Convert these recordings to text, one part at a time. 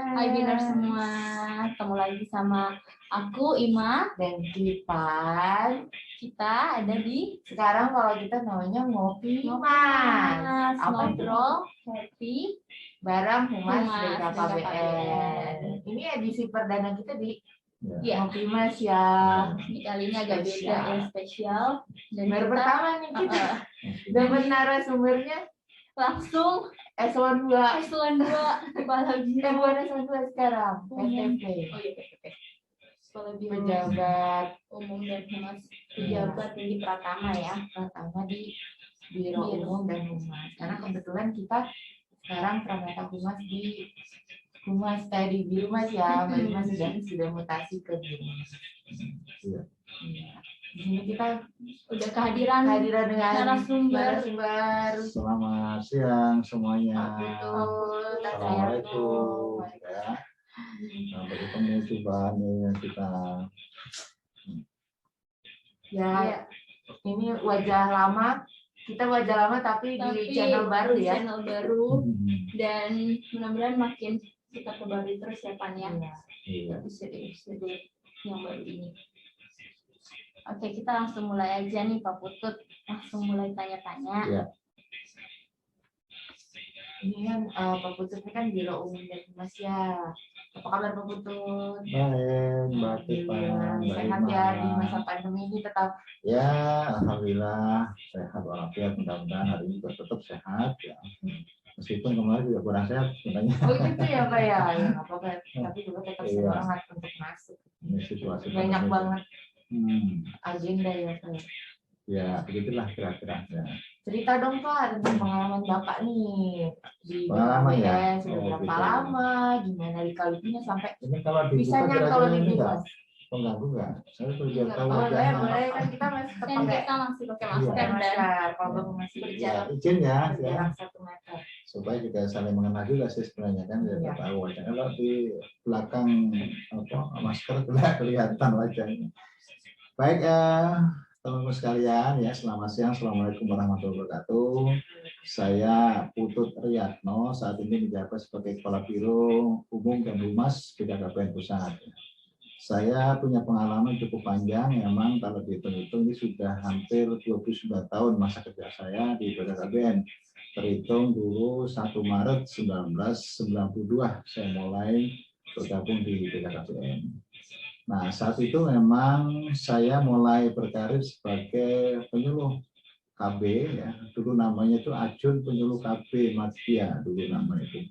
Hai Biner semua, ketemu lagi sama aku Ima dan Kipan. Kita ada di sekarang kalau kita namanya ngopi mas. Apa ngobrol happy bareng Humas BKKBN. BKKBN. Ini edisi perdana kita di ngopi mas ya. Kali ini agak beda dan spesial. Dan baru kita, pertama nih kita dapat narasumbernya langsung eselon 2 kepala biro. Bukan eselon 2 sekarang, PTP. Oh iya PTP. Kepala biro pejabat umum dan humas, pejabat tinggi Pratama ya. Pratama di Biro Umum dan Humas. Karena kebetulan kita sekarang Pramata Humas di Humas di Biro Mas ya, Mbak Mas sudah mutasi ke Biro. Iya. Di sini kita udah kehadiran dengan narasumber. Selamat siang semuanya. Assalamualaikum. Ya. Sampai ketemu coba nih kita. Ya, ini wajah lama. Kita wajah lama tapi di channel baru ya. Channel baru dan mudah-mudahan makin kita kembali terus ya Pan ya. Iya. Episode yang baru ini. Oke, kita langsung mulai aja nih Pak Putut. Langsung mulai tanya-tanya. Ya. Ini kan Pak Putut ini kan Biro Umum dan Humas ya. Apa kabar Pak Putut? Baik, Mbak Tipan. Sehat ya di masa pandemi ini tetap. Ya, alhamdulillah sehat walafiat, mudah-mudahan hari ini tetap sehat ya. Meskipun kemarin juga kurang sehat sebenarnya. Oh gitu ya Pak ya, ya nggak apa-apa. Tapi juga tetap semangat untuk masuk. Ini situasi banyak banget agenda ya Pak. Ya, begitulah kira-kira. Ya. Cerita dong Pak tentang pengalaman Bapak nih di pengalaman BKKBN, sudah berapa gitu. lama, gimana dikalinya sampai ini kalau bisa nyantol di Mas. Pengganggu nggak? Saya kerja kalau boleh kan kita masih dan kita masih pakai masker dan kalau masih berjarak izin ya, berjarak 1 meter. Supaya juga saling mengenal juga sih sebenarnya kan ya. Tahu wajah. Kalau di belakang masker kelihatan wajahnya. Baik teman-teman sekalian ya, selamat siang, assalamualaikum warahmatullahi wabarakatuh. Saya Putut Riyatno, saat ini menjabat sebagai Kepala Biro Umum dan Humas BKKBN Pusat. Saya punya pengalaman cukup panjang, memang kalau dihitung-hitung ini sudah hampir 29 tahun masa kerja saya di BKKBN. Terhitung dulu 1 Maret 1992 saya mulai bergabung di BKKBN. Nah, saat itu memang saya mulai berkarir sebagai penyuluh KB ya. Dulu namanya itu Ajun Penyuluh KB Madya dulu namanya itu.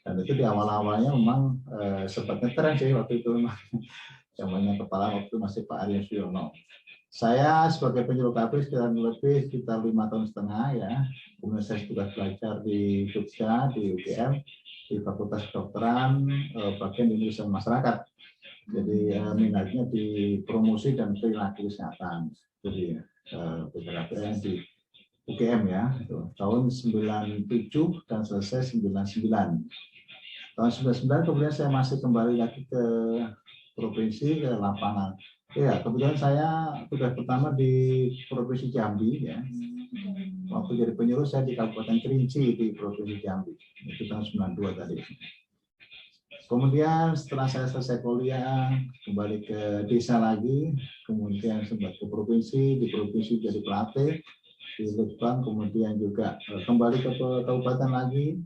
Dan itu di awal-awalnya memang sempat ngetren sih waktu itu memang. Zamannya kepala waktu masih Pak Arya Suyono. Saya sebagai penyuluh KB sekitar 5 tahun setengah ya. Kemudian saya juga belajar di Jogja, di UGM, di Fakultas Kedokteran, bagian Indonesia Masyarakat. Jadi minatnya di promosi dan perilaku kesehatan. Jadi BKKBN di UGM ya, itu tahun 97 dan selesai 99. Tahun 99 kemudian saya masih kembali lagi ke provinsi, ke lapangan. Ya, kemudian saya tugas pertama di Provinsi Jambi ya. Waktu jadi penyuluh saya di Kabupaten Kerinci di Provinsi Jambi. Itu tahun 92 tadi. Kemudian setelah saya selesai kuliah, kembali ke desa lagi, kemudian sempat ke provinsi, di provinsi jadi pelatih, di Litbang, kemudian juga kembali ke kabupaten lagi.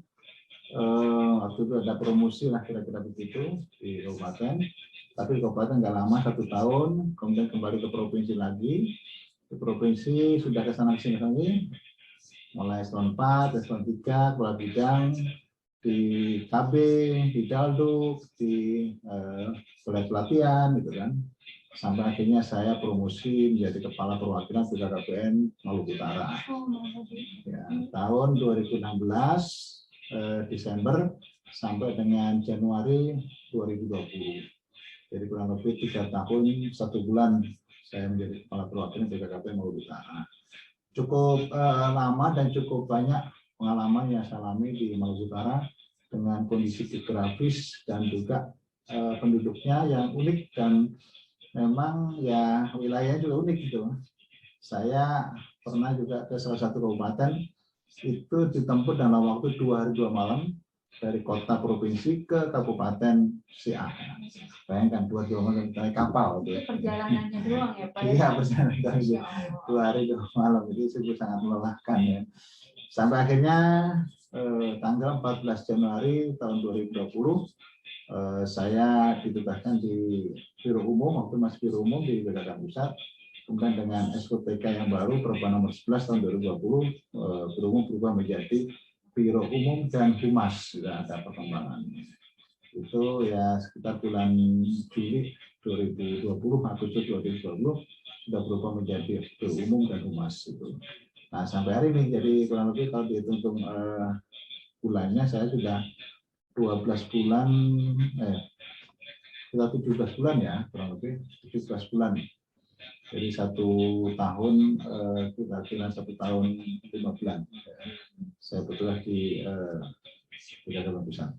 Waktu itu ada promosi lah kira-kira begitu di kabupaten, tapi di kabupaten nggak lama 1 tahun, kemudian kembali ke provinsi lagi. Di provinsi sudah ke sana sini lagi, mulai eselon 4, eselon 3, kepala bidang, di KB, di Dalduk, di Balai Pelatihan gitu kan, sampai akhirnya saya promosi menjadi kepala perwakilan BKKBN Maluku Utara ya, tahun 2016 Desember sampai dengan Januari 2020. Jadi kurang lebih 3 tahun 1 bulan saya menjadi kepala perwakilan BKKBN Maluku Utara. Cukup lama dan cukup banyak pengalaman yang saya alami di Maluku Utara dengan kondisi geografis dan juga penduduknya yang unik dan memang ya wilayahnya juga unik gitu. Saya pernah juga ke salah satu kabupaten itu ditempuh dalam waktu 2 hari 2 malam dari kota provinsi ke kabupaten si A. Bayangkan 2 kilometer naik kapal. Itu perjalanannya doang ya Pak? Iya, perjalanan dari Masya Allah. 2 hari 2 malam, jadi sungguh sangat melelahkan ya. Sampai akhirnya tanggal 14 Januari tahun 2020 saya ditugaskan di Biro Umum, waktu masih Biro Umum di BKK Pusat. Kemudian dengan SOTK yang baru perubahan nomor 11 tahun 2020, Biro Umum berubah menjadi Biro Umum dan Humas, sudah ada perkembangan. Itu ya sekitar bulan Juli 2020, Agustus 2020 sudah berubah menjadi Biro Umum dan Humas itu. Nah sampai hari ini, jadi kurang lebih kalau dihitung bulannya saya sudah 12 bulan, kita 17 bulan ya, kurang lebih 17 bulan. Jadi 1 tahun, kira-kira 1 tahun 5 bulan. Saya bertugas di BKK Pusat.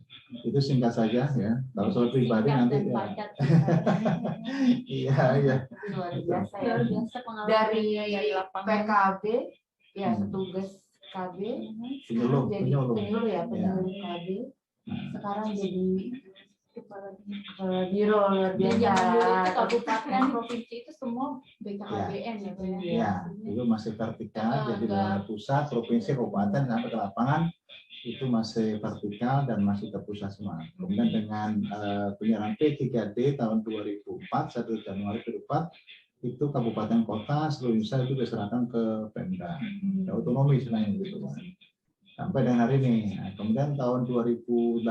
Itu singkat saja ya. Kalau soal pribadi nanti ya. Iya. Luar biasa ya. Luar biasa pengalaman Dari lapangan. PKB, ya petugas KB, Penyuluh, jadi penyuluh. penyuluh ya, penyuluh KB. Sekarang jadi kepala biro, luar Dan biasa. zaman dulu itu kabupaten, provinsi itu semua BKKBN ya Pak ya. Ya, itu masih vertikal, jadi dari pusat, provinsi, kabupaten sampai ke lapangan itu masih vertikal dan masih terpusat semua. Kemudian dengan penyerahan P3D tahun 2004, 1 Januari 2004, itu kabupaten kota seluruh Indonesia itu diserahkan ke Pemda, otonomi sebenarnya gitu. Sampai dengan hari ini. Nah, kemudian tahun 2018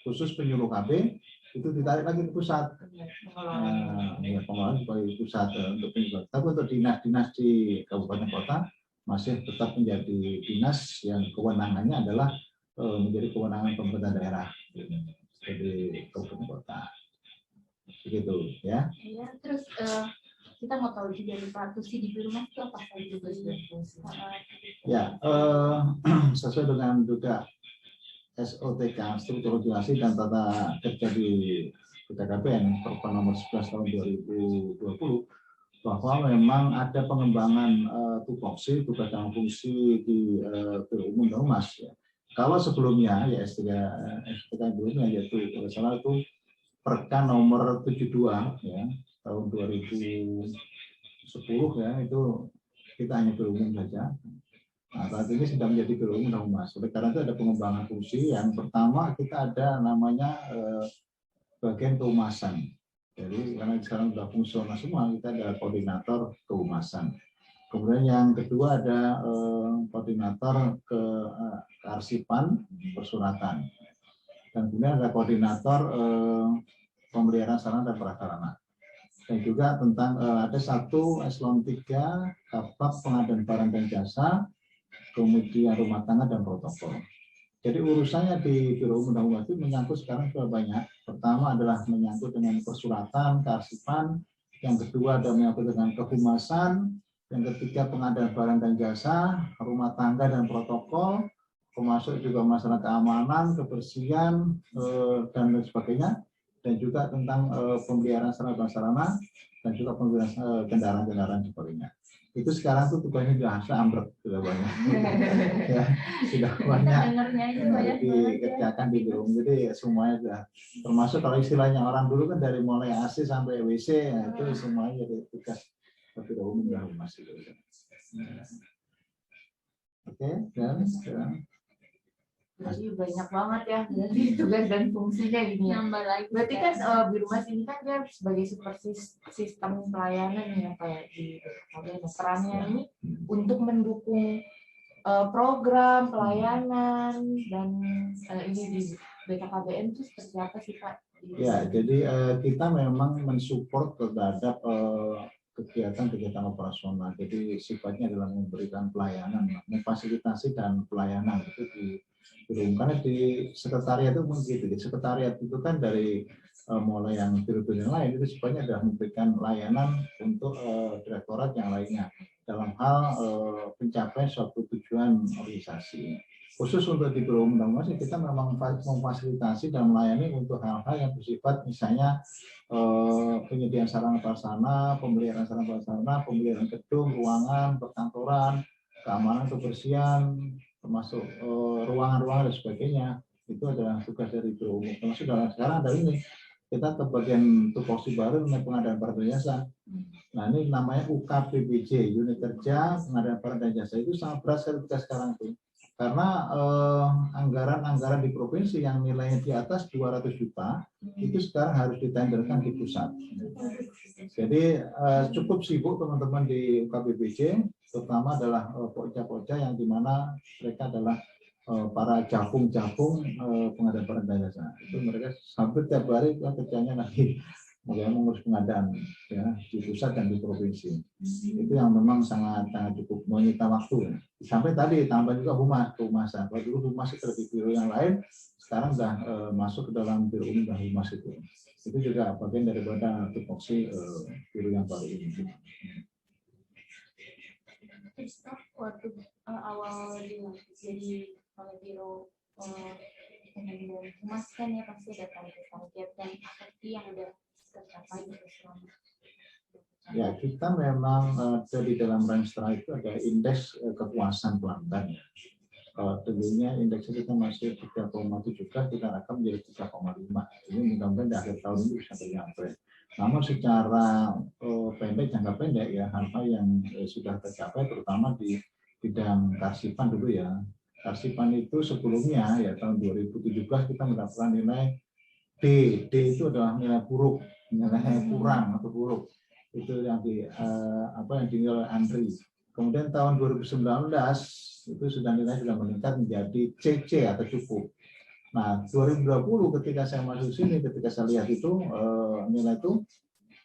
khusus penyuluh KB itu ditarik lagi ke pusat. Pengelolaan sebagai pusat untuk penyuluh. Tapi untuk dinas-dinas di kabupaten kota masih tetap menjadi dinas yang kewenangannya adalah menjadi kewenangan pemerintah daerah. Jadi kabupaten kota. Begitu ya. Iya, terus kita mau tahu juga nih Pak, tusi di Biro Mas itu apa saja tusi? Ya, sesuai dengan juga SOTK, struktur organisasi dan tata kerja di BKKBN Perpres nomor 11 tahun 2020, bahwa memang ada pengembangan tupoksi tugas dan fungsi di Biro Umum dan Humas. Ya. Kalau sebelumnya ya STK sebelumnya yaitu kalau salah itu Perka nomor 72 ya tahun 2010 ya, itu kita hanya Biro Umum saja. Nah, saat ini sudah menjadi Biro Umum dan Humas. Oleh karena itu ada pengembangan fungsi. Yang pertama kita ada namanya bagian kehumasan. Jadi karena sekarang sudah fungsional semua, kita ada koordinator kehumasan. Kemudian yang kedua ada koordinator kearsipan persuratan. Dan kemudian ada koordinator pemeliharaan sarana dan prasarana. Dan juga tentang ada 1 eselon 3 Kabak pengadaan barang dan jasa, kemudian rumah tangga dan protokol. Jadi urusannya di Biro Umum dan Humas itu menyangkut sekarang sudah banyak. Pertama adalah menyangkut dengan persuratan, kearsipan. Yang kedua ada menyangkut dengan kehumasan. Yang ketiga pengadaan barang dan jasa, rumah tangga dan protokol, termasuk juga masalah keamanan, kebersihan dan lain sebagainya. Dan juga tentang pemeliharaan sarana prasarana dan juga pemeliharaan kendaraan-kendaraan sebagainya. Itu sekarang tuh tugasnya sudah ambruk, sudah banyak. Ya, sudah banyak dikerjakan di Biro Umum. Jadi semuanya sudah, termasuk kalau istilahnya orang dulu kan dari mulai AC sampai WC, ya, itu semuanya jadi tugas Biro Umum dan Humas itu. Oke, dan sekarang. Jadi banyak banget ya dari tugas dan fungsinya ini ya. Nambah lagi. Berarti kan Biro Humas ini kan dia sebagai seperti sistem pelayanan ya kayak di perannya ini untuk mendukung program pelayanan dan ini di BKKBN itu seperti apa sih Pak? Ya, jadi kita memang mensupport terhadap kegiatan-kegiatan operasional. Jadi sifatnya adalah memberikan pelayanan, memfasilitasi dan pelayanan itu di karena di sekretariat itu begitu. Di sekretariat itu kan dari mulai yang biro-biro yang lain itu sifatnya adalah memberikan layanan untuk direktorat yang lainnya dalam hal pencapaian suatu tujuan organisasi. Khusus untuk di Biro Umum dan Humas kita memang memfasilitasi dan melayani untuk hal-hal yang bersifat misalnya penyediaan sarana prasarana, pemeliharaan sarana prasarana, pemeliharaan gedung, ruangan, perkantoran, keamanan, kebersihan, termasuk ruangan-ruangan dan sebagainya. Itu adalah tugas dari biro umum. Termasuk dalam sekarang ada ini, kita ke bagian tupoksi baru mengenai pengadaan barang dan jasa. Nah ini namanya UKPBJ, Unit Kerja Pengadaan Barang dan Jasa. Itu sangat berat sekali kita sekarang tuh. Karena anggaran-anggaran di provinsi yang nilainya di atas 200 juta itu sekarang harus ditenderkan di pusat. Jadi cukup sibuk teman-teman di UKPBJ, terutama adalah pokja-pokja yang dimana mereka adalah para jakung-jakung pengadaan barang dan jasa. Itu mereka hampir tiap hari kerjanya lagi mengurus pengadaan ya di pusat dan di provinsi. Itu yang memang sangat cukup menyita waktu. Sampai tadi tambah juga humasan. Kalau dulu humas itu di biro yang lain, sekarang sudah masuk ke dalam biro umum dan humas itu. Itu juga bagian daripada tupoksi biro yang baru ini. Waktu awal jadi biro pengendalian humas kan ya pasti ada target dan apa sih yang udah tercapai selama. Ya, kita memang di dalam Renstra itu ada indeks kepuasan pelanggan. Tentunya indeksnya kita masih 3,7 juga, kita harapkan menjadi 3,5. Ini mudah-mudahan di akhir tahun ini bisa tercapai. Namun secara pendek, jangka pendek ya, hal-hal yang sudah tercapai terutama di bidang karsipan dulu ya. Karsipan itu sebelumnya ya tahun 2017 kita mendapatkan nilai D itu adalah nilai buruk, nilai kurang atau buruk. Itu yang yang dinilai Andri. Kemudian tahun 2019 itu nilai sudah meningkat menjadi CC atau cukup. Nah, 2020 ketika saya masuk sini, ketika saya lihat itu nilai itu,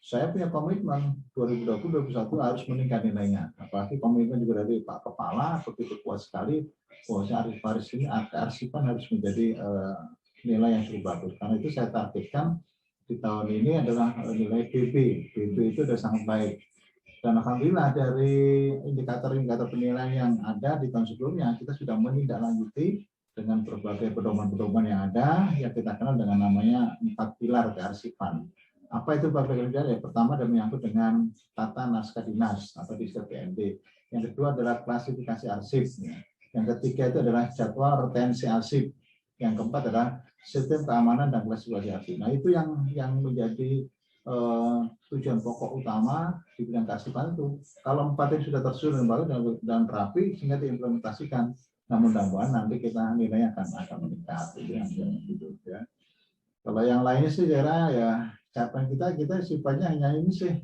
saya punya komitmen 2020-2021 harus meningkat nilainya. Apalagi komitmen juga dari Pak Kepala begitu kuat sekali bahwasanya arsipan harus menjadi nilai yang cukup bagus. Karena itu saya targetkan di tahun ini adalah nilai BB. BB itu sudah sangat baik. Dan alhamdulillah dari indikator-indikator penilaian yang ada di tahun sebelumnya, kita sudah menindaklanjuti dengan berbagai pedoman-pedoman yang ada, yang kita kenal dengan namanya 4 pilar kearsipan. Apa itu berbagai pilar? Ya, pertama ada menyangkut dengan tata naskah dinas atau diskret PND. Yang kedua adalah klasifikasi arsip. Yang ketiga itu adalah jadwal retensi arsip. Yang keempat adalah sistem keamanan dan klasifikasi arsip. Nah itu yang menjadi tujuan pokok utama di bidang kearsipan itu. Kalau 4 ini sudah tersusun dan rapi sehingga diimplementasikan. Nah mudah-mudahan nanti kita nilainya akan meningkat. Itu yang gitu ya. Kalau yang lainnya sih kira ya capaian kita sifatnya hanya ini sih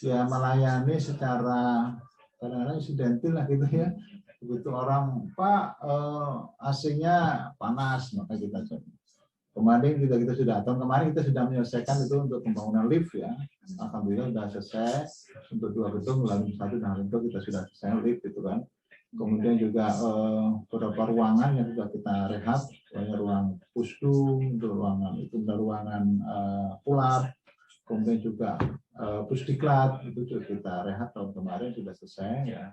ya melayani secara kadang-kadang insidentil lah gitu ya. Begitu orang Pak AC-nya panas maka kita coba. Kemarin kita sudah tahun kemarin kita sudah menyelesaikan itu untuk pembangunan lift ya. Alhamdulillah sudah selesai untuk 2 gedung lalu 1 dan itu kita sudah selesai lift itu kan. Kemudian juga beberapa ruangan yang sudah kita rehab, ruang pusdu, ruangan itu ruangan pulap, kemudian juga pusdiklat itu juga kita rehab tahun kemarin sudah selesai ya.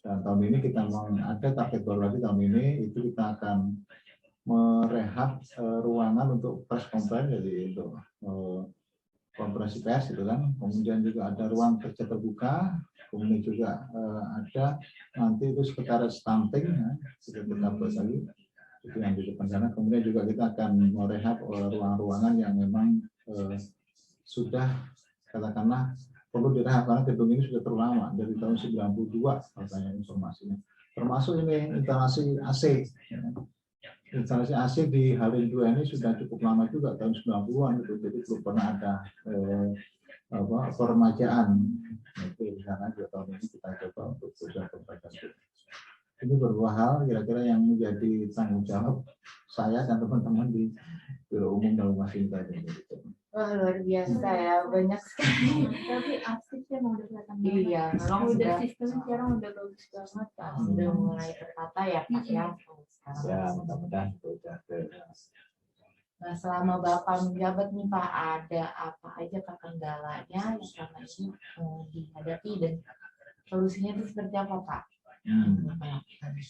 Dan tahun ini kita ada target baru lagi tahun ini itu kita akan merehab ruangan untuk press conference jadi untuk konferensi pers itu kan. Kemudian juga ada ruang kerja terbuka. Kemudian juga ada nanti itu sekretaris stunting ya, sudah kita buat lagi itu yang di depan sana. Kemudian juga kita akan merehab ruang-ruangan yang memang sudah katakanlah perlu direhab karena gedung ini sudah terlama dari tahun 92 katanya informasinya. Termasuk ini instalasi AC. Ya. Instalasi AC di Halim 2 ini sudah cukup lama juga tahun 90-an gitu. Jadi belum pernah ada peremajaan. Itu di sana juga tahun ini kita coba untuk berusaha perbaikan. Ini beberapa hal kira-kira yang menjadi tanggung jawab saya dan teman-teman di Biro Umum dan Humas ini tadi. Wah, luar biasa ya, banyak sekali. Tapi aksesnya mau udah kelihatan banget. Iya, memang udah sistem sekarang udah bagus banget kan. Udah mulai tertata ya Pak ya. Ya, mudah-mudahan sudah. Nah, selama Bapak menjabat nih Pak, ada apa aja kendalanya yang selama ini dihadapi dan solusinya itu seperti apa Pak?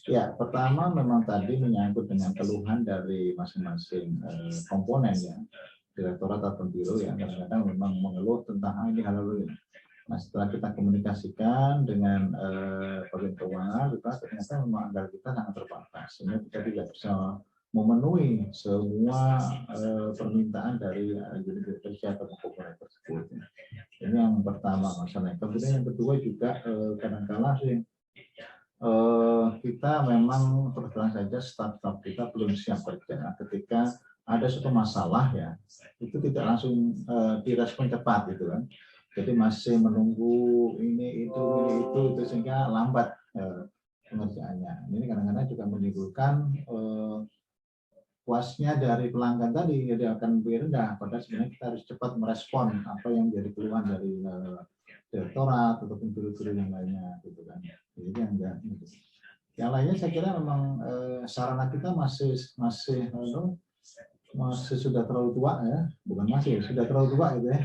Ya, pertama memang tadi menyangkut dengan keluhan dari masing-masing komponen ya, direktorat atau biro yang kadang-kadang memang mengeluh tentang ini hal ini. Nah, setelah kita komunikasikan dengan bagian keuangan, ternyata memang anggaran kita sangat terbatas, sehingga kita tidak bisa memenuhi semua permintaan dari unit kerja atau komponen tersebut. Ini yang pertama masalahnya. Kemudian yang kedua juga kadang-kala sih kita memang terus terang saja staf kita belum siap kerja ketika ada suatu masalah ya, itu tidak langsung direspon cepat gitu kan. Jadi masih menunggu ini itu sehingga lambat pengerjaannya. Ini kadang-kadang juga menimbulkan puasnya dari pelanggan tadi, jadi akan lebih rendah. Padahal sebenarnya kita harus cepat merespon apa yang jadi keluhan dari direktorat ataupun guru-guru yang lainnya, gitu kan. Jadi yang enggak. Yang lainnya saya kira memang sarana kita masih sudah terlalu tua ya, bukan masih sudah terlalu tua gitu ya.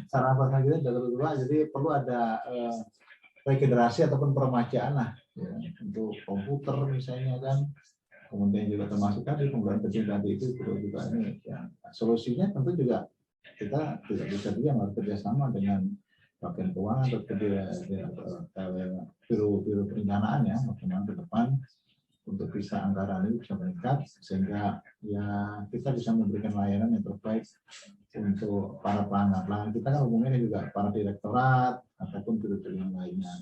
Sarana sarana kita sudah terlalu tua, jadi perlu ada regenerasi ataupun peremajaan lah ya, untuk komputer misalnya kan. Kemudian juga termasuk tadi penggunaan kecil tadi itu juga ini ya. Solusinya tentu juga kita tidak bisa juga harus kerjasama dengan bagian keuangan atau biro perencanaan ya, bagaimana ke depan untuk bisa anggaran ini bisa meningkat sehingga ya kita bisa memberikan layanan yang terbaik untuk para pelanggan. Kita kan umumnya juga para direktorat ataupun biro-biro yang lainnya.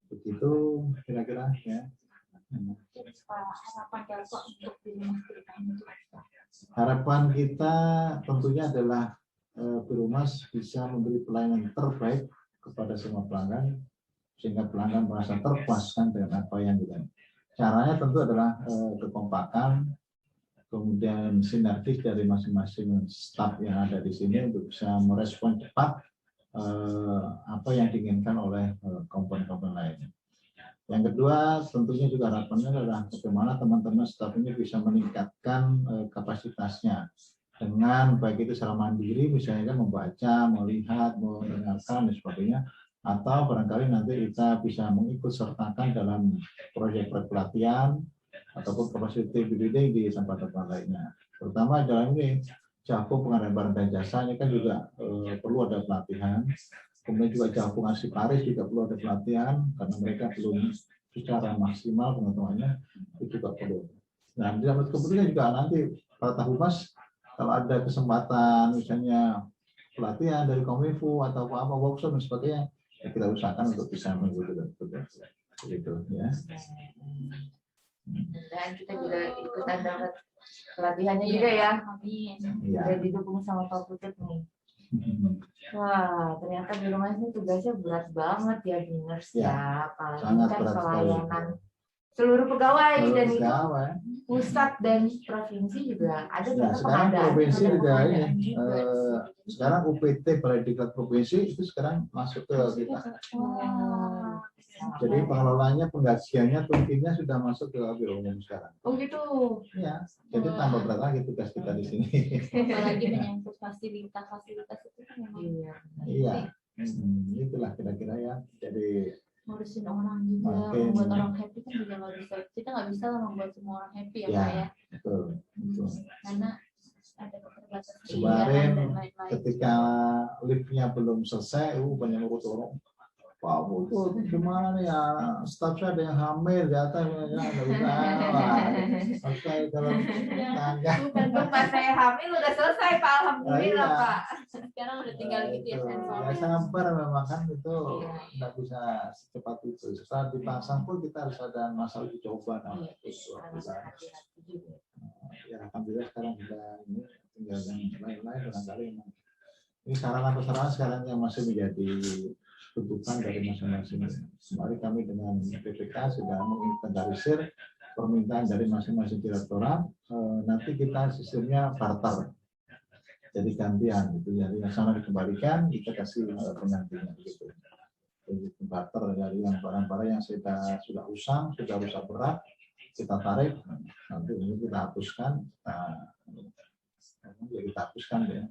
Begitu kira-kira ya. Harapan kita tentunya adalah Birohumas bisa memberi pelayanan terbaik kepada semua pelanggan sehingga pelanggan merasa terpuaskan dengan apa yang kita. Caranya tentu adalah kekompakan, kemudian sinergis dari masing-masing staf yang ada di sini untuk bisa merespon cepat apa yang diinginkan oleh komponen-komponen lainnya. Yang kedua, tentunya juga harapannya adalah bagaimana teman-teman staf ini bisa meningkatkan kapasitasnya dengan baik itu secara mandiri, misalnya membaca, melihat, mendengarkan, dan sebagainya, atau barangkali nanti kita bisa mengikut sertakan dalam proyek-proyek pelatihan ataupun capacity building di tempat-tempat lainnya. Terutama dalam ini Jakpro pengadaan barang dan jasa ini kan juga perlu ada pelatihan. Kemudian juga Jakpro Arsiparis juga perlu ada pelatihan karena mereka belum secara maksimal pengetahuannya, itu juga perlu. Nah, dalam kemudian juga nanti para Humas kalau ada kesempatan misalnya pelatihan dari Kominfo atau apa workshop dan sebagainya, ya kita usahakan untuk bisa mengikuti itu ya. Dan kita juga ikutan dapat pelatihannya juga ya. Sudah didukung sama Pak Putut nih. Wah, ternyata Birohumas ini tugasnya berat banget ya, Biners ya. Apalagi kan pelayanan seluruh pegawai dan itu pusat dan provinsi juga ada. Ya, sekarang provinsi juga ini. Sekarang UPT Balai Diklat Provinsi itu sekarang masuk ke kita. Jadi pengelolanya, penggajiannya, tungkinya sudah masuk ke Birohumas sekarang. Oh gitu. Ya, jadi tambah berat lagi tugas kita di sini. Apalagi menyangkut fasilitas itu kan memang. Iya. Itulah kira-kira ya. Jadi ngurusin orang juga, membuat orang happy kan juga nggak bisa. Kita nggak bisa lah membuat semua orang happy ya, Pak ya. Betul. Karena ada keterbatasan kemarin dan lain-lain. Ketika liftnya belum selesai, banyak orang. Pak Putut, gimana nih ya, staf saya ada yang hamil, jatah ya, nggak bisa. Oke, dalam tangga. Bukan pas saya hamil udah selesai Pak, alhamdulillah Pak. Sekarang udah tinggal gitu ya sensor. Ya sabar memang kan itu nggak bisa secepat itu. Setelah dipasang pun kita harus ada masalah dicoba. Ya alhamdulillah sekarang sudah ini tinggal yang lain-lain barangkali ini sarana sekarang yang masih menjadi tuntutan dari masing-masing. Kemarin kami dengan BPK sudah menginventarisir permintaan dari masing-masing direktorat. Nanti kita sistemnya barter, jadi gantian gitu. Jadi yang sana dikembalikan, kita kasih penggantinya gitu. Jadi barter dari yang barang-barang yang sudah usang, sudah rusak berat, kita tarik. Nanti ini kita hapuskan. Kita hapuskan ya.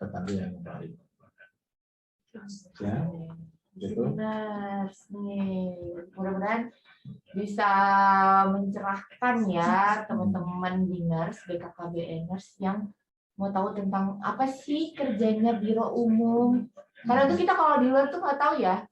Gantian yang baik. Ya, gitu. Benar nih, mudah-mudahan bisa mencerahkan ya teman-teman Biners, BKKBNers yang mau tahu tentang apa sih kerjanya Biro Umum. Karena itu kita kalau di luar tuh nggak tahu ya,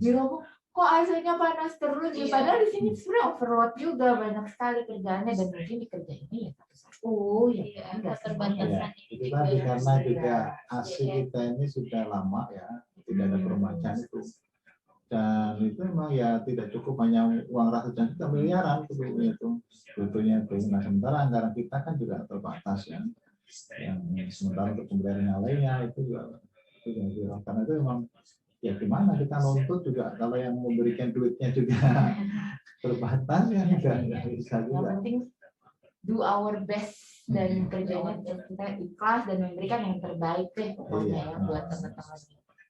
Biro Umum kok AC-nya panas terus ya? Iya. Padahal di sini sebenarnya overload juga, banyak sekali kerjaannya dan mungkin dikerjainnya ya satu-satu ya Iya, kan, nggak keterbatasan. semuanya. Ya, itu tadi karena juga AC kita ini sudah lama ya, tidak ada perumahan itu. Dan itu memang ya tidak cukup hanya uang ratusan juta, miliaran itu butuhnya itu. Nah sementara anggaran kita kan juga terbatas ya. Yang sementara untuk pembelian yang lainnya itu juga karena itu memang ya gimana kita nuntut juga kalau yang memberikan duitnya juga terbatas ya nggak bisa Yang juga. penting do our best dan kerjanya kita ikhlas dan memberikan yang terbaik deh pokoknya ya buat teman-teman.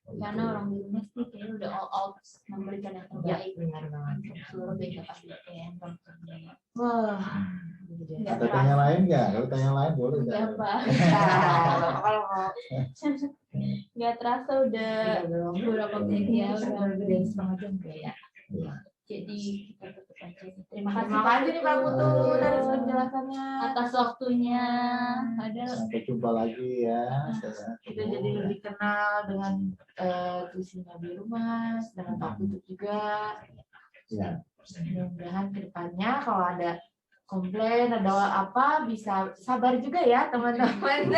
Karena orang di rumah sih kayaknya udah all out memberikan yang Ya, terbaik. benar banget. Seluruh beda pasti kayak Wah, Nggak Ada tanya lain nggak? Kalau tanya lain boleh Enggak nggak? apa. kalau mau Nggak terasa udah beberapa menit ya. Udah gede setengah jam ya. Ya. Jadi kita tutup aja. Terima kasih. Terima kasih nih Pak Putu atas penjelasannya. Atas waktunya. Ada Sampai jumpa lagi ya. Kita jadi lebih kenal dengan tulisannya di rumah, dengan Pak Putu juga. Ya. Mudah-mudahan kedepannya kalau ada komplain, ada apa bisa sabar juga ya teman-teman.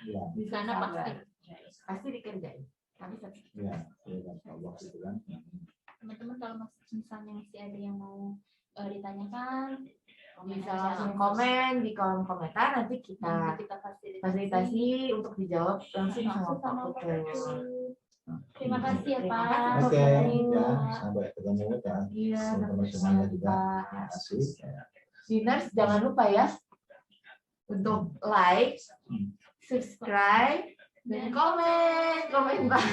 Ya. Di sana Karena pasti dikerjain. Kami Ya. Ya. Allah itu kan. teman-teman kalau misalnya masih ada yang mau ditanyakan bisa langsung komen di kolom komentar, nanti kita kita fasilitasi untuk dijawab langsung sama Pak Putu. Terima kasih ya Terima Pak. kasih, Pak Oke, Putu. ya sampai ketemu ya. Iya, Teman-teman sampai semuanya jumpa. juga. Terima kasih. Ya. Diners jangan lupa ya untuk like, subscribe, dan komen Pak.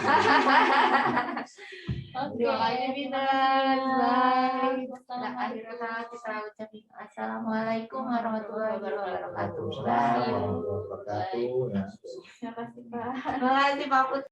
Terima kasih Diners. Bye. Nah, akhirnya kita ucapin assalamualaikum warahmatullahi wabarakatuh. Waalaikumsalam warahmatullahi wabarakatuh. Ya. Terima kasih Pak. Terima kasih Pak Putu.